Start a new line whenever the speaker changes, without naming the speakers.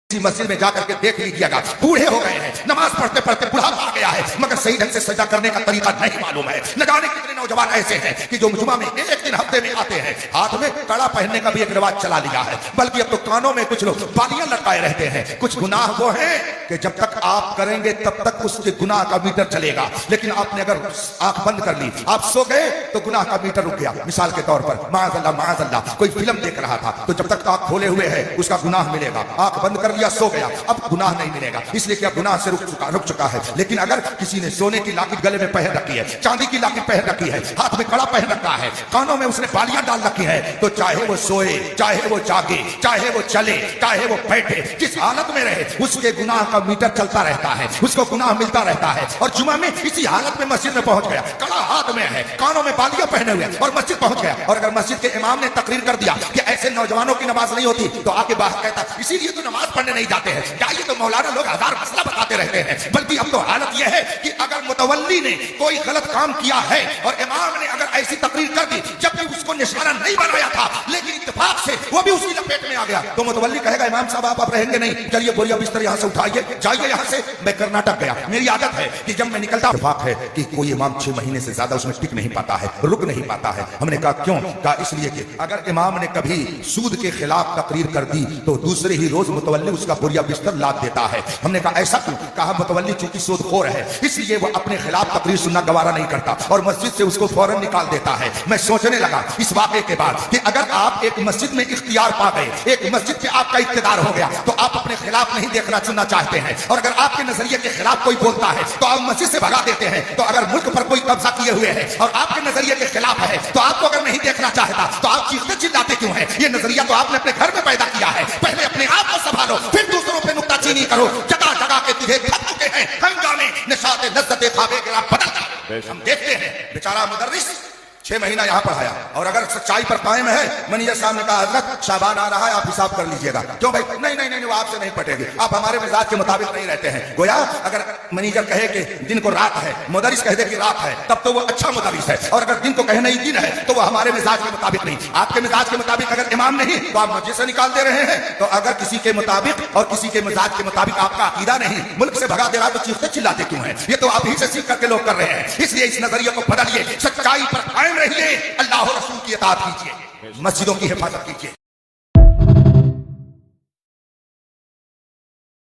किसी मस्जिद में जाकर के देख लीजिएगा, बूढ़े हो गए हैं, नमाज पढ़ते पढ़ते बुढ़ापा आ गया है, मगर सही ढंग से सजदा करने का तरीका नहीं मालूम है। न जाने कितने नौजवान ऐसे हैं कि जो जुमा में एक दिन हफ्ते में आते हैं, हाथ में कड़ा पहनने का भी एक रिवाज चला लिया है, बल्कि अब तो कानों में कुछ लोग बालियां लटकाए रहते हैं। कुछ गुनाह वो है कि जब तक आप करेंगे तब तक उसके गुनाह का मीटर चलेगा, लेकिन आपने अगर आंख बंद कर ली, आप सो गए तो गुनाह का मीटर रुक गया। मिसाल के तौर पर माअज़ल्लाह कोई फिल्म देख रहा था, तो जब तक आंख खोले हुए है उसका गुनाह मिलेगा, आंख बंद कर लिया सो गया, अब गुनाह नहीं मिलेगा, इसलिए कि अब गुनाह से रुक चुका है। लेकिन अगर किसी ने सोने की लाकिट गले में पहन रखी है, चांदी की लाकिट पहन रखी है, हाथ में कड़ा पहन रखा है, कानों में उसने बालियां डाल रखी है, तो चाहे वो सोए, चाहे वो जागे, चाहे वो चले, चाहे वो बैठे, जिस हालत में रहे उसके गुनाह का मीटर चलता रहता है, उसको गुनाह मिलता रहता है। और जुमा में इसी हालत में मस्जिद में पहुंच गया, कड़ा हाथ में है, कानों में बालियां पहने हुए और मस्जिद पहुंच गया, और अगर मस्जिद के इमाम ने तकरीर कर दिया कि ऐसे नौजवानों की नमाज नहीं होती, तो आके बाहर कहता इसीलिए तो नमाज पढ़ने नहीं जाते हैं, क्या ये तो मौलाना लोग हजार मसला बताते रहते हैं। बल्कि अब तो हालत यह है कि अगर मुतवल्ली ने कोई गलत काम किया है और इमाम ने अगर ऐसी तकरीर कर दी जबकि उसको निशाना नहीं बनाया था, लेकिन इत्तेफाक से वो भी उसकी लपेट में आ गया, तो मुतवल्ली कहेगा इमाम साहब आप रहेंगे नहीं, चलिए बोरिया बिस्तर यहाँ से उठाइए, जाइए यहाँ से, मैं कर्नाटक गया। मेरी आदत है कि जब मैं निकलता इत्तेफाक है कि कोई इमाम 6 महीने से ज्यादा उसमें टिक नहीं पाता है, रुक नहीं पाता है। हमने कहा क्यों? कहा इसलिए कि अगर इमाम ने कभी सूद के खिलाफ तकरीर कर दी तो दूसरे ही रोज मुतवल्ली उसका बोरिया बिस्तर लाद देता है। हमने कहा ऐसा क्यों? कहा मुतवल्ली चूंकि सूदखोर है इसलिए वो अपने खिलाफ तकरीर सुनना गवारा नहीं करता और मस्जिद से उसको फौरन निकाल देता है। मैं सोचने लगा इस वाक़े के बाद कि अगर आप एक मस्जिद में इख्तियार पा गए, एक मस्जिद पे आपका इख्तियार हो गया, तो आप अपने खिलाफ नहीं देखना सुनना चाहते हैं, और अगर आपके नजरिए के खिलाफ कोई बोलता है तो आप मस्जिद से भगा देते हैं। तो अगर मुल्क पर कोई कब्जा किए हुए है और आपके नजरिए के खिलाफ है, तो आपको अगर नहीं देखना चाहता तो आप चीखते चिल्लाते क्यों है? ये नजरिया तो आपने अपने घर में पैदा किया है, पहले अपने आप को संभालो, फिर दूसरों पे नुक्ताचीनी करो। जगह जगह के तुझे थक चुके हैं हंगामे, निशाते लज्जते ख्वाबे के आप बदल जाओ। हम देखते हैं बेचारा मुदर्रिस 6 महीना यहाँ पढ़ाया, और अगर सच्चाई पर कायम है, मैनेजर साहब ने कहा हजरत शाबान आ रहा है, आप हिसाब कर लीजिएगा। क्यों भाई? नहीं वो आपसे नहीं पटेगी, आप हमारे मिजाज के मुताबिक नहीं रहते हैं। गोया अगर मैनेजर कहे कि दिन को रात है, मुदर्रिस कह दे कि रात है, तब तो वो अच्छा मुदर्रिस है, और अगर दिन को कहे नहीं दिन है, तो वो हमारे मिजाज के मुताबिक नहीं। आपके मिजाज के मुताबिक अगर इमाम नहीं तो आप मस्जिद से निकाल दे रहे हैं, तो अगर किसी के मुताबिक और किसी के मिजाज के मुताबिक आपका अकीदा नहीं, मुल्क से भगा दे रहा, तो चीखते चिल्लाते क्यों है? ये तो आप ही से सीख करके लोग कर रहे हैं। इसलिए इस नजरिए को बदलिए, सच्चाई पर कायम रहिए, अल्लाह और रसूल की इताअत कीजिए, मस्जिदों की हिफाजत कीजिए।